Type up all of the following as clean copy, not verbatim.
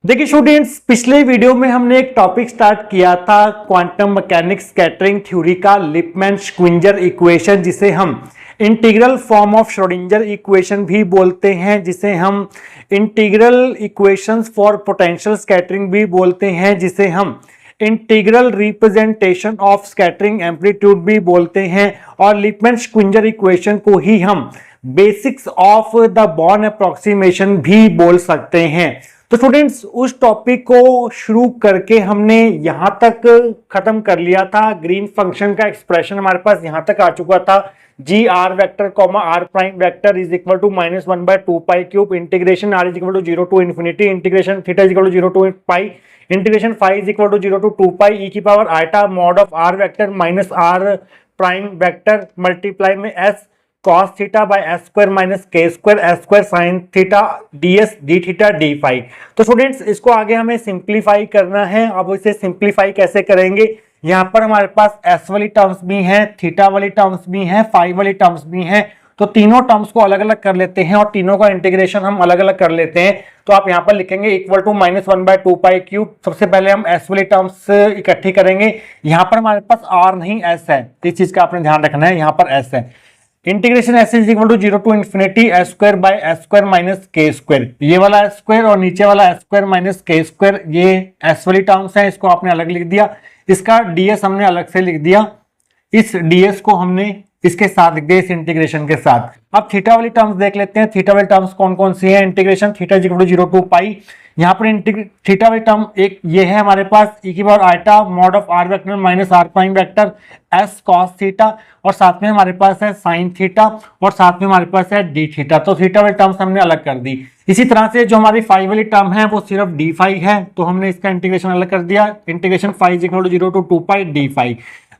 देखिए स्टूडेंट्स, पिछले वीडियो में हमने एक टॉपिक स्टार्ट किया था क्वांटम मैकेनिक्स स्कैटरिंग थ्योरी का लिपमैन स्क्विंजर इक्वेशन, जिसे हम integral form of Schrodinger equation भी बोलते हैं, जिसे हम integral equations for potential scattering भी बोलते हैं, जिसे हम integral representation of scattering amplitude भी बोलते हैं, और लिपमैन स्क्विंजर इक्वेशन को ही हम basics of the born approximation भी बोल सकते हैं। तो स्टूडेंट्स, उस टॉपिक को शुरू करके हमने यहां तक खत्म कर लिया था। ग्रीन फंक्शन का एक्सप्रेशन हमारे पास यहां तक आ चुका था। G R vector comma R prime vector is equal to -1/2π³ integration R is equal to 0 to infinity integration theta is equal to 0 to pi integration phi is equal to 0 to 2π e की power eta mod of R vector minus R prime vector multiply में S cos theta by S square minus K square S square sine theta ds d theta d phi. तो students, इसको आगे हमें simplify करना है। अब इसे simplify कैसे करेंगे? यहाँ पर हमारे पास s वाली टर्म्स भी हैं, थीटा वाली टर्म्स भी हैं, फाई वाली टर्म्स भी हैं। तो तीनों टर्म्स को अलग अलग कर लेते हैं और तीनों का इंटीग्रेशन हम अलग अलग कर लेते हैं। तो आप यहाँ पर लिखेंगे इक्वल टू -1/2π³। सबसे पहले हम s वाली टर्म्स इकट्ठी करेंगे। यहाँ पर हमारे पास r नहीं s है, इस चीज का आपने ध्यान रखना है। यहाँ पर s है। Integration S is equal to 0 to infinity S square by S square minus K square. ये वाला एस स्क्वायर और नीचे वाला S square minus K square, ये एस वाली टर्म्स है, इसको आपने अलग लिख दिया। इसका ds हमने अलग से लिख दिया। इस ds को हमने इसके साथ लिख दिया, इस इंटीग्रेशन के साथ। अब थीटा वाली टर्म्स देख लेते हैं। थीटा वाली टर्म्स कौन कौन सी है? Integration theta is equal to 0 to pi. यहाँ पर थीटा वाली टर्म एक ये है हमारे पास e की power eta mod of R vector minus R prime vector s cos theta, और साथ में हमारे पास है साइन थीटा, और साथ में हमारे पास है डी थीटा। तो थीटा वाली टर्म्स हमने अलग कर दी। इसी तरह से जो हमारी फाई वाली टर्म है वो सिर्फ डी फाई है, तो हमने इसका इंटीग्रेशन अलग कर दिया। Integration phi is equal to 0 to 2π D phi.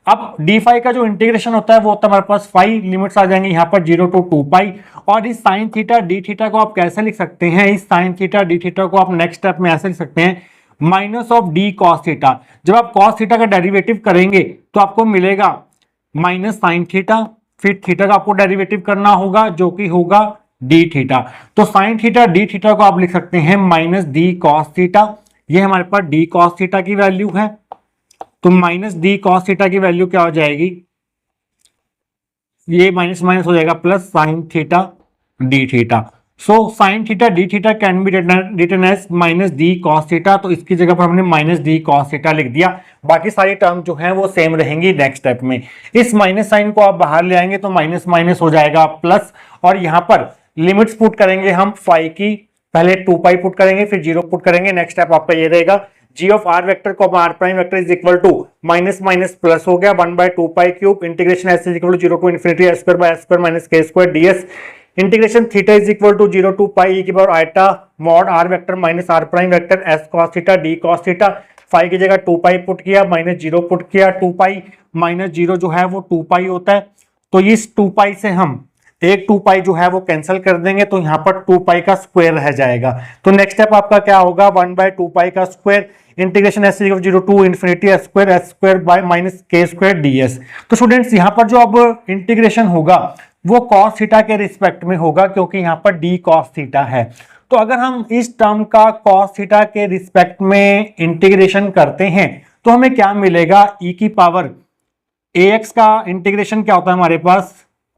अब डी फाई का जो इंटीग्रेशन होता है वो होता है हमारे पास फाई, लिमिट्स आ जाएंगे यहाँ पर 0 टू 2π। और इस साइन थीटा डी थीटा को आप कैसे लिख सकते हैं? इस साइन थीटा डी थीटा को आप नेक्स्ट स्टेप में ऐसे लिख सकते हैं minus of D cos theta. जब आप कॉस थीटा का डेरिवेटिव करेंगे तो आपको मिलेगा माइनस साइन थीटा, फिर थीटा का आपको डेरिवेटिव करना होगा जो कि होगा डी थीटा। तो साइन थीटा डी थीटा को आप लिख सकते हैं माइनस डी कॉस थीटा। ये हमारे पास डी कॉस थीटा की वैल्यू है। तो माइनस डी कॉस थीटा की वैल्यू क्या हो जाएगी? ये माइनस माइनस हो जाएगा plus sine theta D theta. So sine theta D theta can be written as minus D cos theta. तो इसकी जगह पर हमने माइनस डी कॉस थीटा लिख दिया। बाकी सारी टर्म जो है वो सेम रहेंगी नेक्स्ट स्टेप में। इस माइनस साइन को आप बाहर ले आएंगे तो माइनस माइनस हो जाएगा प्लस, और यहाँ पर लिमिट्स पुट करेंगे हम फाई की। पहले 2π पुट करेंगे, फिर 0 पुट करेंगे। नेक्स्ट स्टेप आपका ये रहेगा g ऑफ आर वेक्टर को R prime vector is equal to minus minus plus हो गया 1/2π³ integration s is equal to 0 to infinity s square by s square minus K square ds integration theta is equal to 0 to pi e की power eta mod R vector minus R prime vector s cos theta d cos theta. Phi की जगह 2π put किया, minus 0 put किया। 2π minus 0 जो है वो 2π होता है। तो इस 2π से हम एक 2π जो है वो कैंसिल कर देंगे, तो यहाँ पर 2π का स्क्वायर रह जाएगा। तो नेक्स्ट स्टेप आपका क्या होगा? 1/2π का square integration s equal 0 to infinity s square by minus K square ds। तो स्टूडेंट्स, यहाँ पर जो अब इंटीग्रेशन होगा वो cos थीटा के रिस्पेक्ट में होगा, क्योंकि यहाँ पर d cos थीटा है। तो अगर हम इस टर्म का cos थीटा के रिस्पेक्ट में इंटीग्रेशन करते हैं तो हमें क्या मिलेगा? e की पावर ax का इंटीग्रेशन क्या होता है हमारे पास?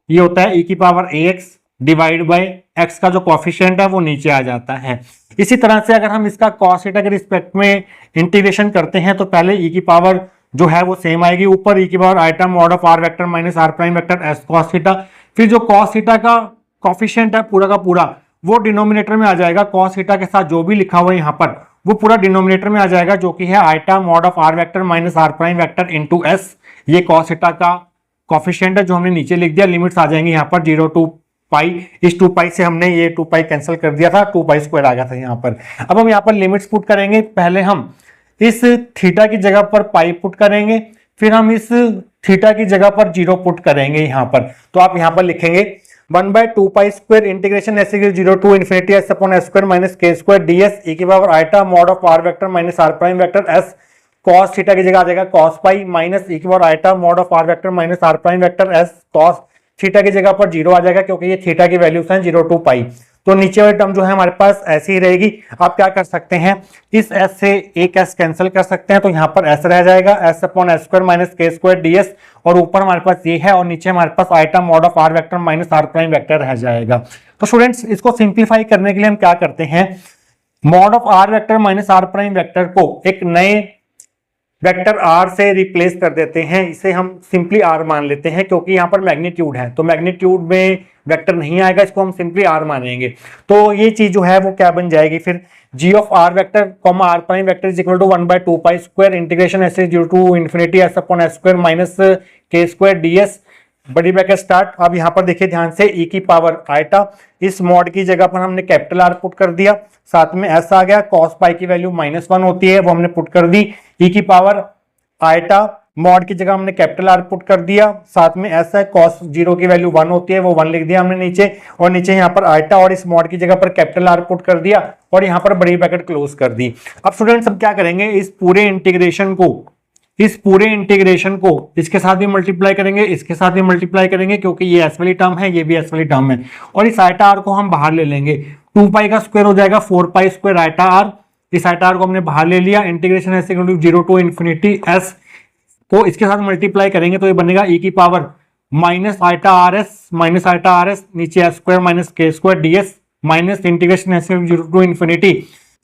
ये होता है e की power ax divide by x का जो कॉफिशिएंट है वो नीचे आ जाता है। इसी तरह से अगर हम इसका cos थीटा के रिस्पेक्ट में इंटीग्रेशन करते हैं तो पहले e की पावर जो है वो सेम आएगी, ऊपर e की power eta mod of R vector minus R prime vector s cos theta. फिर जो cos थीटा का कॉफिशिएंट है पूरा का पूरा वो डिनोमिनेटर में आ जाएगा। cos थीटा के साथ जो भी लिखा हुआ है यहाँ पर वो पूरा डिनोमिनेटर में आ जाएगा, जो कि है eta mod of R vector minus R prime vector into s। ये cos थीटा का कॉफिशिएंट है जो हमने नीचे लिख दिया। लिमिट्स आ जाएंगी यहाँ पर 0 टू पाई। इस 2π से हमने ये 2π कैंसिल कर दिया था, 2π स्क्वायर आ गया था यहाँ पर। अब हम यहाँ पर लिमिट्स पुट करेंगे। पहले हम इस थीटा की जगह पर पाई पुट करेंगे, फिर हम इस थीटा की जगह पर 0 पुट करेंगे यहाँ पर। तो आप यहाँ पर लिखेंगे 1/2π square integration s equal 0 to infinity s upon s square minus K square ds e की power eta mod of R vector minus R prime vector s cos theta की जगह आ जाएगा cos पाई माइनस e की power eta mod of R vector minus R prime vector s cos theta की जगह पर 0 आ जाएगा, क्योंकि ये थीटा की वैल्यूज हैं 0 टू पाई। तो नीचे वाली टर्म जो है हमारे पास ऐसी ही रहेगी। आप क्या कर सकते हैं, इस s से एक s कैंसिल कर सकते हैं, तो यहाँ पर s रह जाएगा, s upon s square minus k square ds, और ऊपर हमारे पास ये है और नीचे हमारे पास iota mod of r vector minus r prime vector रह जाएगा। तो स्टूडेंट्स इसको सिंप्लीफाई करने के लिए हम क्या करते हैं, mod of r vector minus r prime vector को एक नए वेक्टर r से रिप्लेस कर देते हैं, इसे हम सिंपली r मान लेते हैं, क्योंकि यहाँ पर मैग्नीट्यूड है तो मैग्नीट्यूड में वेक्टर नहीं आएगा, इसको हम सिंपली r मानेंगे। तो ये चीज जो है वो क्या बन जाएगी फिर, g of r vector comma r prime vector is equal to 1/2 pi square integration s is to infinity s upon s square minus k square ds, बड़ी ब्रैकेट स्टार्ट। अब यहाँ पर देखिए ध्यान से e की पावर आइटा, इस mod की जगह पर हमने कैपिटल R पुट कर दिया, साथ में s आ गया, cos पाई की वैल्यू -1 होती है वो हमने पुट कर दी, e की पावर आइटा मॉड की जगह हमने कैपिटल R पुट कर दिया, साथ में s है, cos 0 की वैल्यू 1 होती है वो 1 लिख दिया हमने नीचे, और नीचे यहाँ पर आइटा और इस मॉड की जगह पर कैपिटल R पुट कर दिया और यहाँ पर बड़ी ब्रैकेट क्लोज कर दी। अब स्टूडेंट्स हम क्या करेंगे, इस पूरे इंटीग्रेशन को इसके साथ भी मल्टीप्लाई करेंगे, इसके साथ भी मल्टीप्लाई करेंगे, क्योंकि ये एस वाली टर्म है, ये भी एस वाली टर्म है, और इस आइटा आर को हम बाहर ले लेंगे, 2 पाई का स्क्वायर हो जाएगा 4 पाई स्क्वायर आइटा आर, इस आइटा आर को हमने बाहर ले लिया, integration S equal to 0 to infinity S को इसके साथ मल्टीप्लाई करेंगे तो ये बनेगा e की power minus iota R S नीचे S square minus K square D S minus integration S 0 to infinity,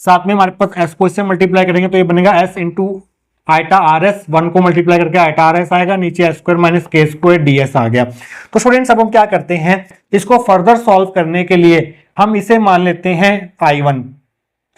साथ में हमारे पास एस को इससे मल्टीप्लाई करेंगे तो ये बनेगा S into eta R S, 1 को मल्टीप्लाई करके आइटा आर एस आएगा, नीचे S square minus K square D S आ गया। तो स्टूडेंट्स अब हम क्या करते हैं, इसको फर्दर सॉल्व करने के लिए हम इसे मान लेते हैं I1,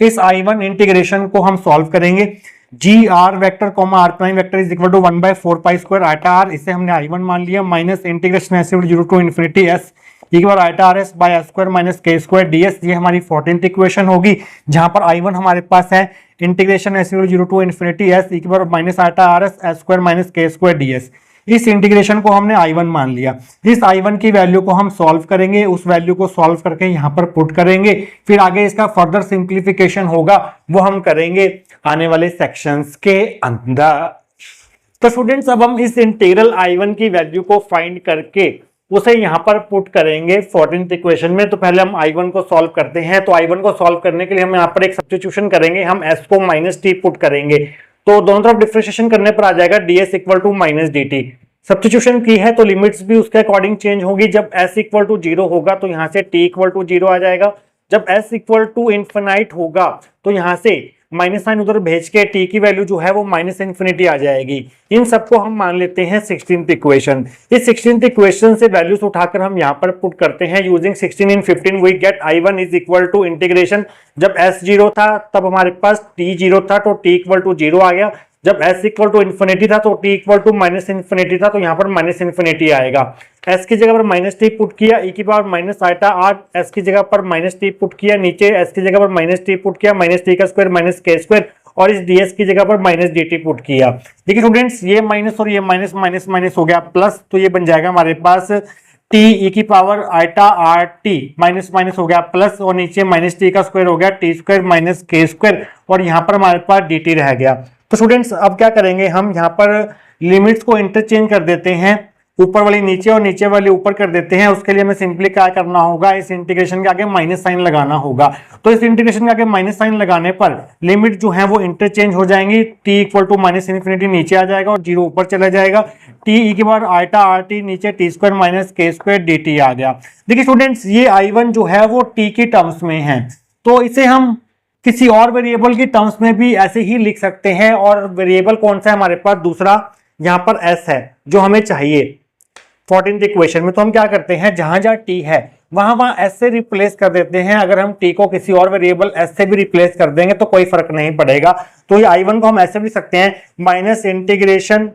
इस I1 इंटीग्रेशन को हम सॉल्व करेंगे, G R vector comma R prime vector is equal to 1/4 pi square iota R, इसे हमने I1 मान लिया, minus integration S 0 to infinity S E की power iota R S by S square minus K square D S, ये हमारी 14th equation होगी, जहां पर I1 हमारे पास है integration S 0 to infinity S E की power minus iota R S S square minus K square D S. इस इंटीग्रेशन को हमने I1 मान लिया, इस I1 की वैल्यू को हम सॉल्व करेंगे, उस वैल्यू को सॉल्व करके यहाँ पर पुट करेंगे, फिर आगे इसका फर्दर सिंप्लीफिकेशन होगा वो हम करेंगे आने वाले सेक्शंस के अंदर। तो स्टूडेंट्स अब हम इस इंटीग्रल I1 की वैल्यू को फाइंड करके उसे यहाँ पर पुट करेंगे 14th इक्वेशन में। तो पहले हम I1 को सॉल्व करते हैं, तो I1 को सॉल्व करने के लिए हम यहाँ पर एक सब्स्टिट्यूशन करेंगे, हम s को माइनस टी पुट करेंगे, तो दोनों तरफ डिफरेंशिएशन करने पर आ जाएगा ds equal to minus D T. Substitution की है तो लिमिट्स भी उसके अकॉर्डिंग चेंज होगी, जब s इक्वल टू 0 होगा तो यहाँ से t इक्वल टू 0 आ जाएगा, जब s इक्वल टू इन्फिनाइट होगा तो यहाँ से माइनस साइन उधर भेज के t की वैल्यू जो है वो माइनस इन्फिनिटी आ जाएगी। इन सबको हम मान लेते हैं 16th इक्वेशन। इस 16th इक्वेशन से वैल्यूज उठाकर हम यहाँ पर पुट करते हैं using 16 in 15 we get I1 is equal to integration, जब s 0 था तब हमारे पास t 0 था तो t इक्वल टू 0 आ गया, जब s इक्वल टू इन्फिनिटी था तो t equal to minus infinity था तो यहाँ पर माइनस इन्फिनिटी आएगा, s की जगह पर माइनस टी पुट किया, e की power minus iota R, s की जगह पर माइनस टी पुट किया, नीचे s की जगह पर माइनस टी पुट किया, माइनस टी का स्क्वायर माइनस के स्क्वायर, और इस ds की जगह पर माइनस डी टी पुट किया। देखिए स्टूडेंट्स ये माइनस और ये माइनस माइनस माइनस हो गया प्लस, तो ये बन जाएगा हमारे पास t e की power iota R T minus minus हो गया प्लस, और नीचे माइनस टी का स्क्वायर हो गया T square minus K square, और यहाँ पर हमारे पास डी टी रह गया। तो स्टूडेंट्स अब क्या करेंगे, हम यहाँ पर लिमिट्स को इंटरचेंज कर देते हैं, ऊपर वाली नीचे और नीचे वाली ऊपर कर देते हैं। उसके लिए हमें सिंपली क्या करना होगा, इस इंटीग्रेशन के आगे माइनस साइन लगाना होगा। तो इस इंटीग्रेशन के आगे माइनस साइन लगाने पर लिमिट जो है वो इंटरचेंज हो जाएंगी, t equal to minus infinity नीचे आ जाएगा और 0 ऊपर चला जाएगा, t e के बाद आइटा आर टी नीचे T square minus K square D T आ गया। देखिए स्टूडेंट्स ये I1 जो है वो t की टर्म्स में है, तो इसे हम किसी और वेरिएबल की टर्म्स में भी ऐसे ही लिख सकते हैं, और वेरिएबल कौन सा है हमारे पास, दूसरा यहाँ पर s है जो हमें चाहिए 14th इक्वेशन में। तो हम क्या करते हैं, जहां जहां t है वहां s से रिप्लेस कर देते हैं। अगर हम t को किसी और वेरिएबल s से भी रिप्लेस कर देंगे तो कोई फर्क नहीं पड़ेगा। तो ये I1 को हम ऐसे भी सकते हैं, माइनस इंटीग्रेशन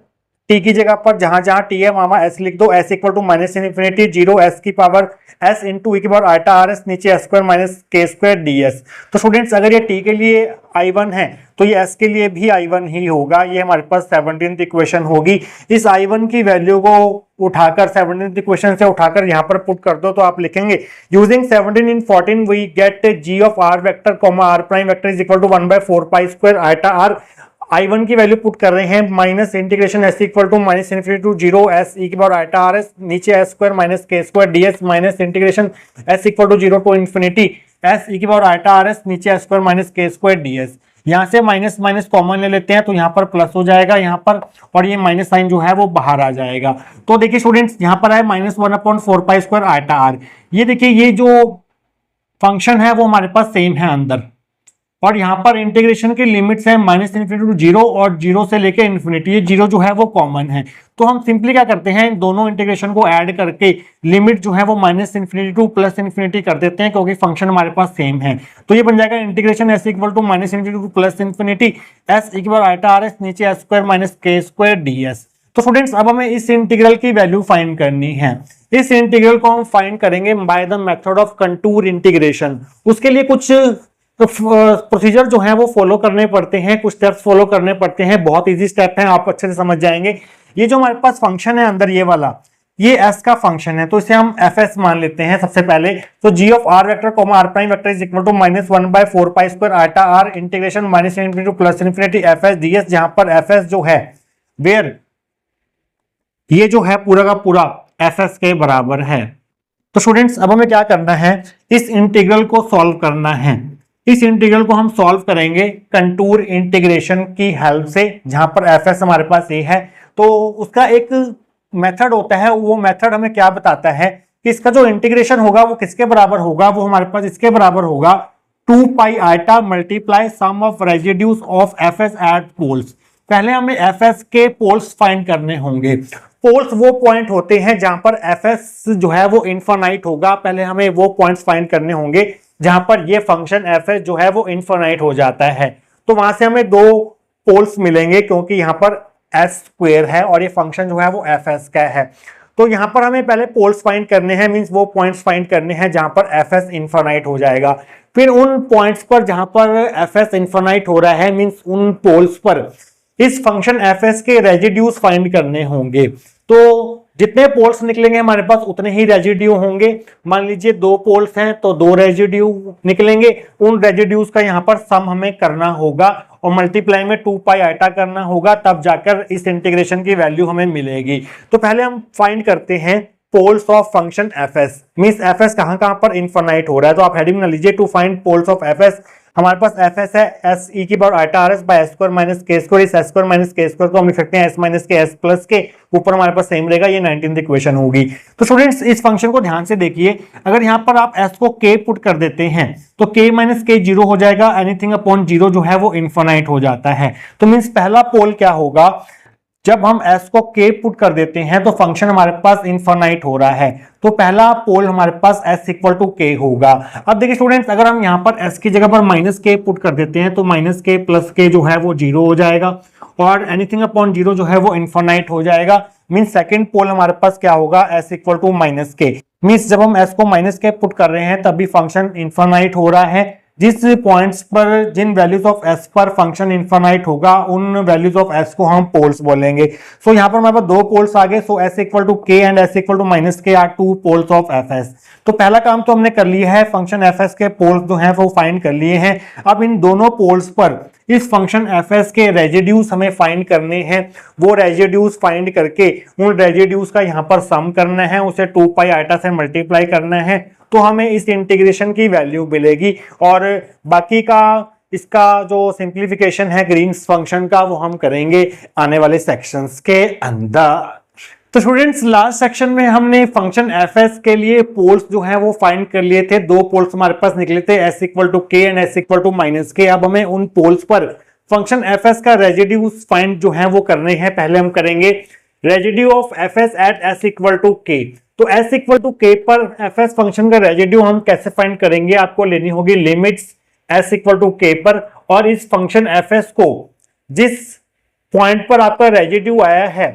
t की जगह पर जहां जहां t है वहां s लिख दो, s equal to minus infinity 0 s की पावर s इंटू e की पावर आइटा आर एस नीचे s square minus K square D S. तो स्टूडेंट्स अगर ये t के लिए I1 है तो ये s के लिए भी I1 ही होगा, ये हमारे पास 17th इक्वेशन होगी। इस I1 की वैल्यू को उठाकर 17th इक्वेशन से उठाकर यहाँ पर पुट कर दो, तो आप लिखेंगे using 17 in 14 we get g of r vector comma r prime vector is equal to 1/4 pi square eta r। I1 की वैल्यू पुट कर रहे हैं minus integration s equal to minus infinity to 0 s e की power eta r s, नीचे s square minus k square ds minus integration s equal to 0 to infinity s e की power eta r s, नीचे s square minus k square ds। यहाँ से minus minus common ले लेते हैं तो यहाँ पर प्लस हो जाएगा यहाँ पर, और ये माइनस साइन जो है वो बाहर आ जाएगा। तो देखिए स्टूडेंट्स यहाँ पर है minus 1/4 pi square eta r। ये देखिए ये जो फंक्शन है वो हमारे पास सेम है अंदर, और यहाँ पर इंटीग्रेशन की लिमिट्स है माइनस इन्फिनिटी टू 0 और 0 से लेके इन्फिनिटी, ये 0 जो है वो कॉमन है। तो हम सिंपली क्या करते हैं, दोनों इंटीग्रेशन को ऐड करके लिमिट जो है वो minus infinity to plus infinity कर देते हैं, क्योंकि फंक्शन हमारे पास सेम है। तो ये बन जाएगा integration S equal to minus infinity to plus infinity S equal eta R S, नीचे S square minus K square D S. तो स्टूडेंट्स अब हमें इस इंटीग्रल की वैल्यू फाइंड करनी है। इस इंटीग्रल को हम फाइंड करेंगे by the method of contour integration. उसके लिए कुछ प्रोसीजर जो है वो फॉलो करने पड़ते हैं, कुछ स्टेप्स फॉलो करने पड़ते हैं। बहुत इजी स्टेप है, आप अच्छे से समझ जाएंगे। ये जो हमारे पास फंक्शन है अंदर ये वाला, ये s का फंक्शन है, तो इसे हम fs मान लेते हैं सबसे पहले। तो g of r vector comma r prime vector is equal to minus 1/4 pi square eta r integration minus infinity to plus infinity fs ds, जहां पर fs जो है वेयर ये जो है पूरा का पूरा fs के बराबर है। तो स्टूडेंट्स अब हमें क्या करना है, इस इंटीग्रल को सॉल्व करना है। इस इंटीग्रल को हम सॉल्व करेंगे कंटूर इंटीग्रेशन की हेल्प से, जहां पर fs हमारे पास ये है। तो उसका एक मेथड होता है, वो मेथड हमें क्या बताता है कि इसका जो इंटीग्रेशन होगा वो किसके बराबर होगा, वो हमारे पास इसके बराबर होगा 2 pi iota multiply sum of residues of fs at poles. पहले हमें fs के पोल्स फाइंड करने होंगे। पोल्स वो पॉइंट होते हैं जहां पर fs जो है वो इनफाइनाइट होगा। पहले हमें वो पॉइंट्स फाइंड करने होंगे जहां पर ये फंक्शन fs जो है वो इनफाइनाइट हो जाता है। तो वहां से हमें दो पोल्स मिलेंगे, क्योंकि यहाँ पर s स्क्वायर है और ये फंक्शन जो है वो fs का है। तो यहाँ पर हमें पहले पोल्स फाइंड करने हैं, मींस वो पॉइंट्स फाइंड करने हैं जहां पर fs इनफाइनाइट हो जाएगा। फिर उन पॉइंट्स पर जहां पर fs इनफाइनाइट हो रहा है, मींस उन पोल्स पर इस फंक्शन fs के रेजिड्यूज फाइंड करने होंगे। तो जितने पोल्स निकलेंगे हमारे पास उतने ही रेजिड्यू होंगे। मान लीजिए 2 पोल्स हैं तो 2 रेजिड्यू निकलेंगे। उन रेजिड्यूज का यहाँ पर सम हमें करना होगा और मल्टीप्लाई में 2 पाई आइटा करना होगा, तब जाकर इस इंटीग्रेशन की वैल्यू हमें मिलेगी। तो पहले हम फाइंड करते हैं poles of function fs, means fs कहां कहां पर इनफाइनाइट हो रहा है। तो आप हेडिंग ना लीजिए to find poles of fs। हमारे पास fs है s e की power eta r s by s square minus k square. इस s square minus k square को हम लिख सकते हैं s minus K s plus K, ऊपर हमारे पास सेम रहेगा, ये 19th इक्वेशन होगी। तो स्टूडेंट्स इस फंक्शन को ध्यान से देखिए, अगर यहाँ पर आप s को k पुट कर देते हैं तो k माइनस k 0 हो जाएगा, एनीथिंग अपॉन 0 जो है वो इनफाइनाइट हो जाता है। तो मींस पहला पोल क्या होगा, जब हम s को k पुट कर देते हैं तो फंक्शन हमारे पास इनफाइनाइट हो रहा है। तो पहला पोल हमारे पास s इक्वल टू k होगा। अब देखिए स्टूडेंट्स, अगर हम यहाँ पर s की जगह पर माइनस k पुट कर देते हैं तो माइनस k प्लस k जो है वो 0 हो जाएगा, और एनीथिंग अपॉन 0 जो है वो इनफाइनाइट हो जाएगा। मींस सेकंड पोल हमारे पास क्या होगा, s equal to minus k। Means जब हम s को माइनस k पुट कर रहे हैं तभी फंक्शन इनफाइनाइट हो रहा है। जिस पॉइंट्स पर जिन वैल्यूज ऑफ s पर फंक्शन इनफाइनाइट होगा उन वैल्यूज ऑफ s को हम पोल्स बोलेंगे। सो यहाँ पर हमारे पास 2 पोल्स आ गए। So s equal to k and s equal to minus k are 2 poles of fs। तो पहला काम तो हमने कर लिया है, फंक्शन fs के पोल्स जो हैं वो फाइंड कर लिए हैं। अब इन दोनों पोल्स पर इस फंक्शन fs के रेजिड्यूज हमें फाइंड करने हैं। वो रेजिड्यूज फाइंड करके उन रेजिड्यूज का यहाँ पर सम करना है, उसे 2 पाई आइटा से मल्टीप्लाई करना है, तो हमें इस इंटीग्रेशन की वैल्यू मिलेगी। और बाकी का इसका जो सिंप्लीफिकेशन है ग्रीन्स फंक्शन का वो हम करेंगे आने वाले सेक्शंस के अंदर। तो स्टूडेंट्स लास्ट सेक्शन में हमने फंक्शन fs के लिए पोल्स जो है वो फाइंड कर लिए थे। 2 पोल्स हमारे पास निकले थे, s equal to k and s equal to minus k। अब हमें उन पोल्स पर फंक्शन fs का रेजिड्यूज फाइंड जो है वो करने हैं। पहले हम करेंगे residue of fs at s equal to k। तो s इक्वल टू k पर fs फंक्शन का रेजिड्यू हम कैसे फाइंड करेंगे, आपको लेनी होगी limits s equal to k पर, और इस फंक्शन fs को जिस पॉइंट पर आपका रेजिड्यू आया है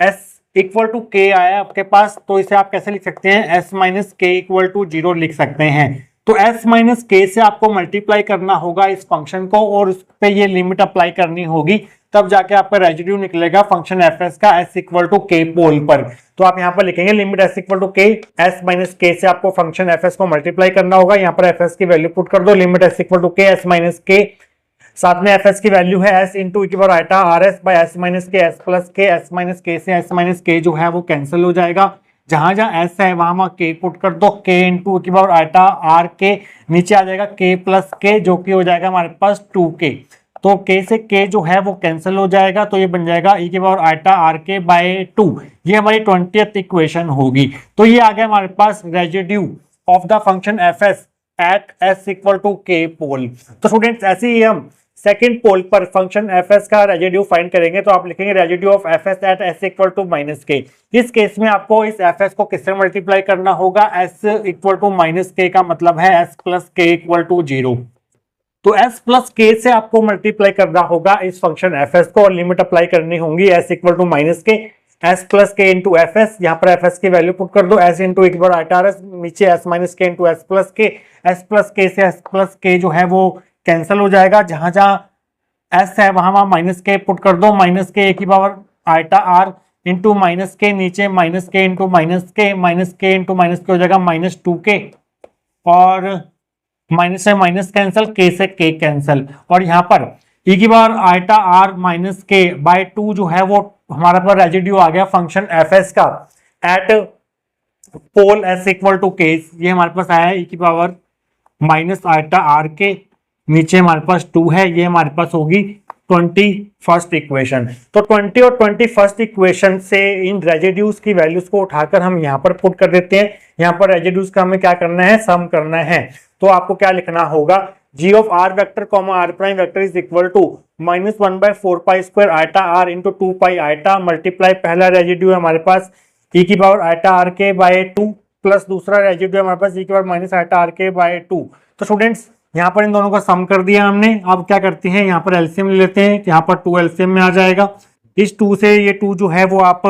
s इक्वल टू k आया आपके पास, तो इसे आप कैसे लिख सकते हैं, s minus k equal to 0 लिख सकते हैं। तो s माइनस k से आपको मल्टीप्लाई करना होगा इस फंक्शन को, और उस पे ये लिमिट अप्लाई करनी होगी, तब जाके आपका रेजिड्यू निकलेगा फंक्शन fs का s equal to k pole पर। तो आप यहाँ पर लिखेंगे limit s equal to k, s minus k से आपको फंक्शन fs को मल्टीप्लाई करना होगा। यहाँ पर fs की वैल्यू पुट कर दो, limit s equal to k, s minus k साथ में एफ एस की वैल्यू है एस इंटू ई की power iota R S by S minus K S plus K, S minus K से S minus के जो है वो कैंसिल हो जाएगा, जहां जहां एस है वहां वहां के पुट कर दो, के इंटू ई की पावर आइटा आर के, नीचे आ जाएगा के प्लस के जो कि हो जाएगा हमारे पास 2k, तो k से k जो है वो कैंसिल हो जाएगा, तो ये बन जाएगा e की पावर आइटा आर के बाय 2, ये हमारी 20th इक्वेशन होगी। तो ये आ गया हमारे पास residue of the function F S at S equal to K pole. तो स्टूडेंट्स ऐसे ही हम सेकंड पोल पर फंक्शन एफ एस का रेजिड्यू फाइंड करेंगे, तो आप लिखेंगे residue of F S at S equal to minus K. इस केस में आपको इस एफ एस को किससे मल्टीप्लाई करना होगा, एस इक्वल टू माइनस के का मतलब है एस प्लस के इक्वल टू 0, तो s प्लस के से आपको मल्टीप्लाई करना होगा इस फंक्शन एफ एस को, और लिमिट अप्लाई करनी होगी s equal to minus K s plus के इंटू एफ एस, यहाँ पर एफ एस की वैल्यू पुट कर दो s इंटू ई की पावर आइटा आर एस, नीचे s minus K into S plus के से s प्लस के जो है वो कैंसिल हो जाएगा, जहां जहां s है वहां वहां माइनस के पुट कर दो, माइनस के की power iota R into minus K, नीचे minus K into minus K into minus K हो जाएगा -2k, और माइनस से माइनस कैंसिल, के से के कैंसिल, और यहाँ पर e की power iota R minus K by 2 जो है वो हमारा पर रेजिड्यू आ गया फंक्शन एफ एस का at pole s equal to K, ये हमारे पास आया है e की पावर माइनस आइटा आर के, नीचे हमारे पास 2 है, ये हमारे पास होगी 21st इक्वेशन। तो 20 और 21st इक्वेशन से इन रेजिड्यूज की वैल्यूज को उठाकर हम यहाँ पर पुट कर देते हैं। यहाँ पर रेजिड्यूज का हमें क्या करना है, सम करना है, तो आपको क्या लिखना होगा, g of r vector comma r prime vector is equal to -1/4 pi square eta r into 2 pi iota multiply, पहला रेजिड्यू है हमारे पास e की power eta r K by 2 plus दूसरा रेजिड्यू है हमारे पास e की power minus eta r K by 2। तो स्टूडेंट्स यहाँ पर इन दोनों का सम कर दिया हमने। अब क्या करते हैं, यहाँ पर एलसीएम ले लेते हैं, यहाँ पर 2 एलसीएम में आ जाएगा, इस 2 से ये 2 जो है वो आप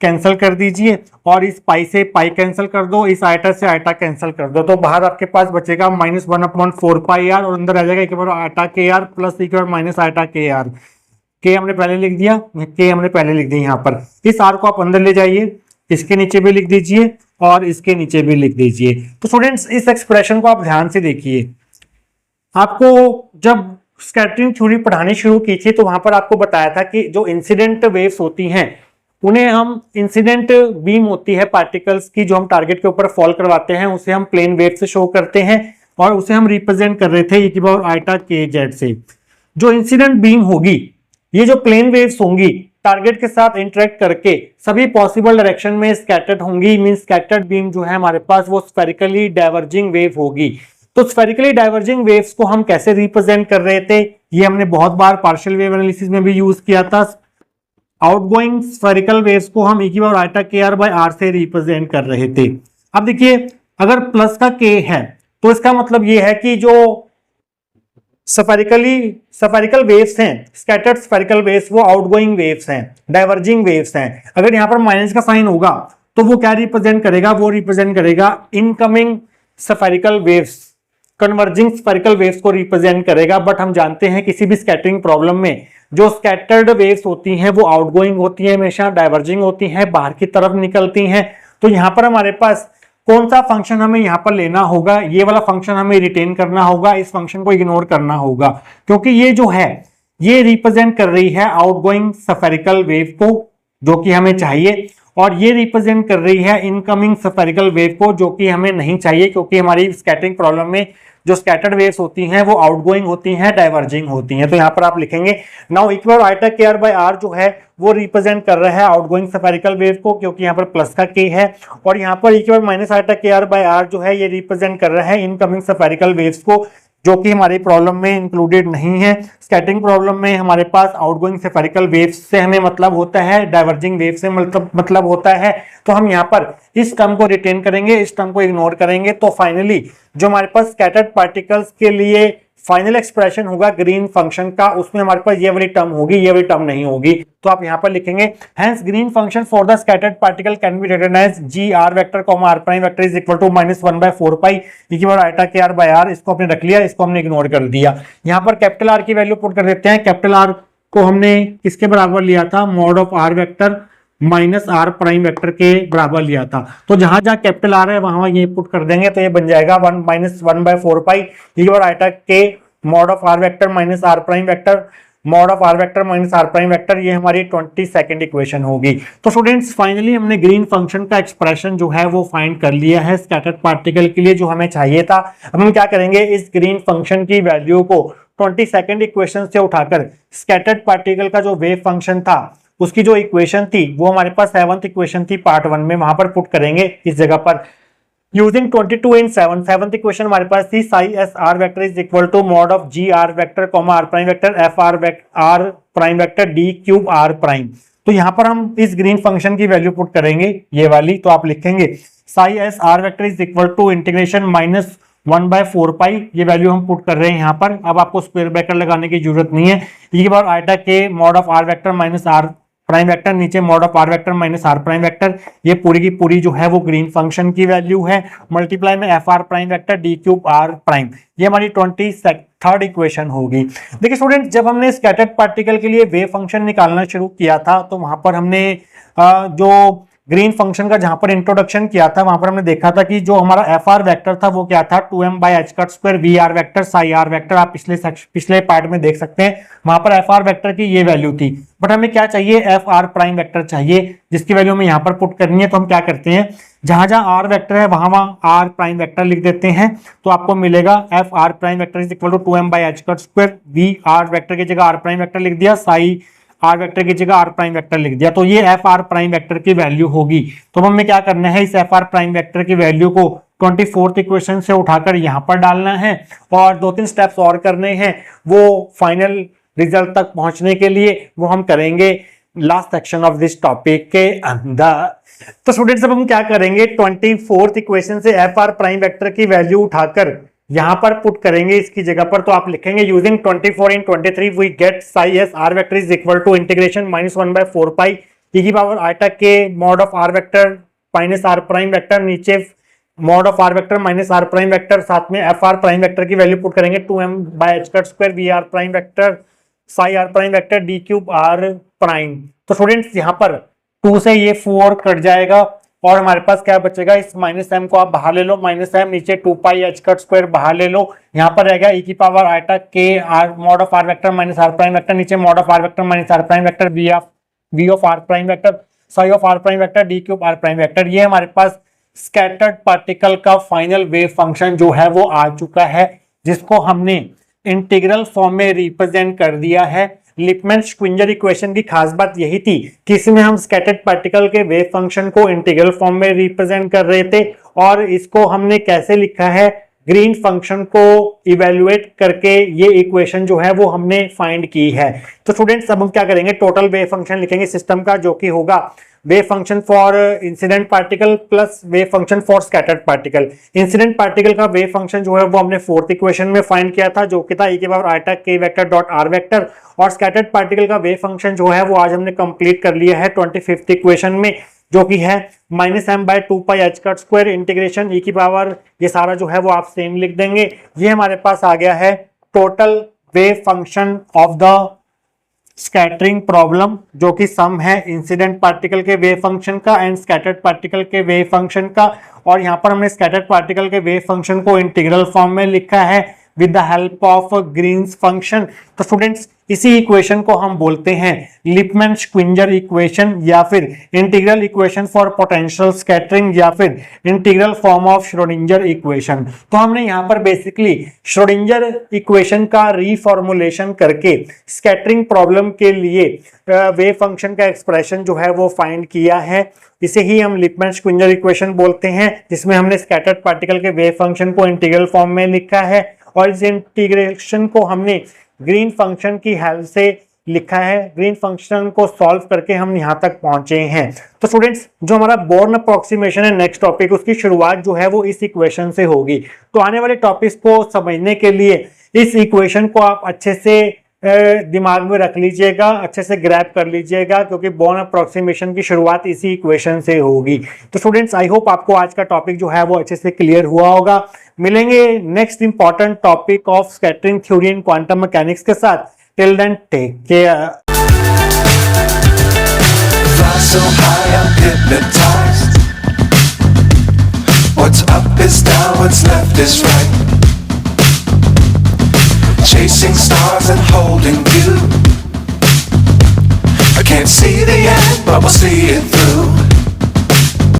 कैंसिल कर दीजिए, और इस पाई से पाई कैंसिल कर दो, इस आइटा से आइटा कैंसिल कर दो, तो बाहर आपके पास बचेगा -1/4 पाई आर, और अंदर आ जाएगा एक बार आइटा के आर प्लस एक बार माइनस आइटा के आर, के हमने पहले लिख दिया, के हमने पहले लिख दिया। यहाँ पर इस आर को आप अंदर ले जाइए, इसके नीचे भी लिख दीजिए और इसके नीचे भी लिख दीजिए। तो स्टूडेंट्स इस एक्सप्रेशन को आप ध्यान से देखिए, आपको जब स्कैटरिंग थ्योरी पढ़ानी शुरू की थी तो वहां पर आपको बताया था कि जो इंसिडेंट वेव्स होती हैं उन्हें हम, इंसिडेंट बीम होती है पार्टिकल्स की जो हम टारगेट के ऊपर फॉल करवाते हैं, उसे हम प्लेन वेव से शो करते हैं, और उसे हम रिप्रेजेंट कर रहे थे e की पावर आइटा के जेड से। जो इंसिडेंट बीम होगी, ये जो प्लेन वेव्स होंगी टारगेट के साथ इंटरेक्ट करके सभी पॉसिबल डायरेक्शन में स्कैटर्ड होंगी, मीन स्कैटर्ड बीम जो है हमारे पास वो स्फेरिकली डाइवर्जिंग वेव होगी। तो स्फेरिकली डाइवर्जिंग वेव्स को हम कैसे रिप्रेजेंट कर रहे थे, ये हमने बहुत बार पार्शियल वेव एनालिसिस में भी यूज किया था। आउटगोइंग स्फेरिकल वेव्स को हम e की power iota K R by are से रिप्रेजेंट कर रहे थे। अब देखिए, अगर प्लस का k है तो इसका मतलब ये है कि जो स्फेरिकल वेव्स हैं, स्कैटर्ड स्फेरिकल वेव्स, वो आउटगोइंग वेव्स हैं, डाइवर्जिंग वेव्स हैं। अगर यहाँ पर माइनस का साइन होगा तो वो क्या रिप्रेजेंट करेगा, वो रिप्रेजेंट करेगा incoming spherical waves, converging spherical waves को रिप्रेजेंट करेगा। बट हम जानते हैं किसी भी स्कैटरिंग प्रॉब्लम में जो स्कैटर्ड वेव्स होती हैं वो आउटगोइंग होती हैं, हमेशा डाइवर्जिंग होती हैं, बाहर की तरफ निकलती हैं। तो यहाँ पर हमारे पास कौन सा फंक्शन हमें यहाँ पर लेना होगा, ये वाला फंक्शन हमें रिटेन करना होगा, इस फंक्शन को इग्नोर करना होगा, क्योंकि ये जो है ये रिप्रेजेंट कर रही है आउटगोइंग स्फेरिकल वेव को जो कि हमें चाहिए, और ये रिप्रेजेंट कर रही है इनकमिंग स्फेरिकल वेव को जो कि हमें नहीं चाहिए, क्योंकि हमारी स्कैटरिंग प्रॉब्लम में जो स्कैटर्ड वेव्स होती हैं वो आउटगोइंग होती हैं, डाइवर्जिंग होती हैं। तो यहाँ पर आप लिखेंगे now equal iota K R by are जो है वो रिप्रेजेंट कर रहा है आउटगोइंग स्फेरिकल वेव को, क्योंकि यहाँ पर प्लस का के है, और यहाँ पर equal minus iota K R by are जो है ये रिप्रेजेंट कर रहा है इनकमिंग स्फेरिकल वेव्स को, जो कि हमारी प्रॉब्लम में इंक्लूडेड नहीं है। स्कैटरिंग प्रॉब्लम में हमारे पास आउटगोइंग स्फेरिकल वेव्स से हमें मतलब होता है, डाइवर्जिंग वेव से मतलब होता है। तो हम यहाँ पर इस टर्म को रिटेन करेंगे, इस टर्म को इग्नोर करेंगे। तो फाइनली जो हमारे पास स्कैटर्ड पार्टिकल्स के लिए फाइनल एक्सप्रेशन होगा ग्रीन फंक्शन का, उसमें हमारे पास ये वाली टर्म होगी, ये वाली टर्म नहीं होगी। तो आप यहाँ पर लिखेंगे hence green function for the scattered particle can be written as G R vector comma R prime vector is equal to -1/4 pi e की power iota K R by R. इसको आपने रख लिया, इसको हमने इग्नोर कर दिया। यहाँ पर कैपिटल आर की वैल्यू पुट कर देते हैं। कैपिटल आर को हमने किसके बराबर लिया था, mod of R vector minus R prime vector के बराबर लिया था। तो जहां जहां कैपिटल आर है वहां ये पुट कर देंगे, तो ये बन जाएगा -1/4 पाई e की पावर आइटा के mod of R vector minus R prime vector, mod of R vector minus R prime vector, ये हमारी 22nd इक्वेशन होगी। तो स्टूडेंट्स फाइनली हमने ग्रीन फंक्शन का एक्सप्रेशन जो है वो फाइंड कर लिया है स्कैटर्ड पार्टिकल के लिए जो हमें चाहिए था। अब हम क्या करेंगे, इस ग्रीन फंक्शन की वैल्यू को 22nd इक्वेशन से उठाकर स्कैटर्ड पार्टिकल का जो वेव फंक्शन था उसकी जो इक्वेशन थी वो हमारे पास 7th इक्वेशन थी पार्ट 1 में, वहां पर पुट करेंगे इस जगह पर यूजिंग 22 इन 7। 7th इक्वेशन हमारे पास थी psi S R vector is equal to mod of G R vector comma R prime vector F R prime vector D cube R prime. तो यहां पर हम इस ग्रीन फंक्शन की वैल्यू पुट करेंगे ये वाली, तो आप लिखेंगे psi S R vector is equal to integration minus 1/4 pi, ये वैल्यू हम पुट कर रहे हैं यहाँ पर। अब आपको स्क्वायर ब्रैकेट लगाने की जरूरत नहीं है, ये बार आइटा के mod of R vector minus R prime vector, नीचे mod of R vector minus R prime vector, ये पूरी की पूरी जो है वो ग्रीन फंक्शन की वैल्यू है, मल्टीप्लाई में F R prime vector D cube R prime, ये हमारी 23rd इक्वेशन होगी। देखिए स्टूडेंट, जब हमने स्कैटर्ड पार्टिकल के लिए वेव फंक्शन निकालना शुरू किया था तो वहां पर हमने जो ग्रीन फंक्शन का जहां पर इंट्रोडक्शन किया था वहां पर हमने देखा था कि जो हमारा एफ आर वेक्टर था वो क्या था 2m/h² V R vector psi R vector, आप पिछले पार्ट में देख सकते हैं वहां पर एफ आर वेक्टर की ये वैल्यू थी। बट हमें क्या चाहिए, एफ आर प्राइम वेक्टर चाहिए जिसकी वैल्यू हमें यहाँ पर पुट करनी है। तो हम क्या करते हैं, जहां जहां आर वेक्टर है वहां वहां आर प्राइम वेक्टर लिख देते हैं, तो आपको मिलेगा F R prime vector is equal to 2m/h² V R vector की जगह आर प्राइम वेक्टर लिख दिया, साई आर वेक्टर की जगह आर प्राइम वेक्टर लिख दिया, तो ये एफ आर प्राइम वेक्टर की वैल्यू होगी। तो हमें क्या करना है, इस एफ आर प्राइम वेक्टर की वैल्यू को 24th इक्वेशन से उठाकर यहां पर डालना है और 2-3 स्टेप्स और करने हैं, वो फाइनल रिजल्ट तक पहुंचने के लिए वो हम करेंगे last section of this topic के अंदर। तो स्टूडेंट्स अब हम क्या करेंगे, 24th इक्वेशन से एफ आर प्राइम वेक्टर की वैल्यू उठाकर यहां पर पुट करेंगे इसकी जगह पर। तो आप लिखेंगे using 24 in 23 we get psi S R vector is equal to integration minus 1/4 pi E की पावर आइटा के mod of R vector minus R prime vector, नीचे mod of R vector minus R prime vector, साथ में F R prime vector की value put करेंगे 2m/h² V R prime vector psi R prime vector D cube R prime. तो students यहाँ पर 2 से ये 4 कट जाएगा और हमारे पास क्या बचेगा, इस माइनस एम को आप बाहर ले लो, माइनस एम नीचे 2πh² बाहर ले लो, यहाँ पर रहेगा ई की power iota K R mod of R vector minus R prime vector, नीचे mod of R vector minus R prime vector V of R prime vector psi of R prime vector D cube R prime vector. ये हमारे पास scattered particle का final wave function जो है वो आ चुका है, जिसको हमने इंटीग्रल फॉर्म में रिप्रेजेंट कर दिया है। लिपमैन-स्क्विंजर इक्वेशन की खास बात यही थी कि इसमें हम स्कैटर्ड पार्टिकल के वेव फंक्शन को इंटीग्रल फॉर्म में रिप्रेजेंट कर रहे थे और इसको हमने कैसे लिखा है, ग्रीन फंक्शन को इवेल्युएट करके ये इक्वेशन जो है वो हमने फाइंड की है। तो स्टूडेंट्स अब हम क्या करेंगे, टोटल वेव फंक्शन लिखेंगे सिस्टम का, जो कि होगा wave function for incident particle plus wave function for scattered particle. Incident particle का वेव फंक्शन जो है वो हमने 4th इक्वेशन में फाइंड किया था, जो कि था ई के पावर आइटा के वेक्टर डॉट आर वेक्टर, और स्कैटर्ड पार्टिकल का वेव फंक्शन जो है वो आज हमने कंप्लीट कर लिया है 25th इक्वेशन में, जो कि है -m/2πh² इंटीग्रेशन ई की पावर, ये सारा जो है वो आप सेम लिख देंगे। ये हमारे पास आ गया है total wave function of the scattering problem, जो कि सम है इंसिडेंट पार्टिकल के वेव फंक्शन का एंड स्कैटर्ड पार्टिकल के वेव फंक्शन का। और यहाँ पर हमने स्कैटर्ड पार्टिकल के वेव फंक्शन को इंटीग्रल फॉर्म में लिखा है with the help of greens function. तो स्टूडेंट्स इसी इक्वेशन को हम बोलते हैं लिपमैन-स्क्विंजर इक्वेशन, या फिर integral equation for potential scattering, या फिर integral form of Schrodinger equation. तो हमने यहाँ पर बेसिकली श्रोडिंगर इक्वेशन का रीफॉर्मुलेशन करके स्कैटरिंग प्रॉब्लम के लिए वेव फंक्शन का एक्सप्रेशन जो है वो फाइंड किया है। इसे ही हम लिपमैन-स्क्विंजर इक्वेशन बोलते हैं, जिसमें हमने स्कैटर्ड पार्टिकल के वेव फंक्शन को इंटीग्रल फॉर्म में लिखा है और इस इंटीग्रेशन को हमने ग्रीन फंक्शन की हेल्प से लिखा है। ग्रीन फंक्शन को सॉल्व करके हम यहाँ तक पहुंचे हैं। तो स्टूडेंट्स जो हमारा बोर्न अप्रोक्सीमेशन है नेक्स्ट टॉपिक, उसकी शुरुआत जो है वो इस इक्वेशन से होगी। तो आने वाले टॉपिक्स को समझने के लिए इस इक्वेशन को आप अच्छे से दिमाग में रख लीजिएगा, अच्छे से ग्रैब कर लीजिएगा, क्योंकि बोर्न अप्रोक्सीमेशन की शुरुआत इसी इक्वेशन से होगी। तो स्टूडेंट्स आई होप आपको आज का टॉपिक जो है वो अच्छे से क्लियर हुआ होगा। मिलेंगे next important topic of scattering theory in quantum mechanics के साथ। Till then take care. So high, I'm hypnotized. What's up is down, what's left is right. chasing stars and holding you. I can't see the end, but we'll see it through.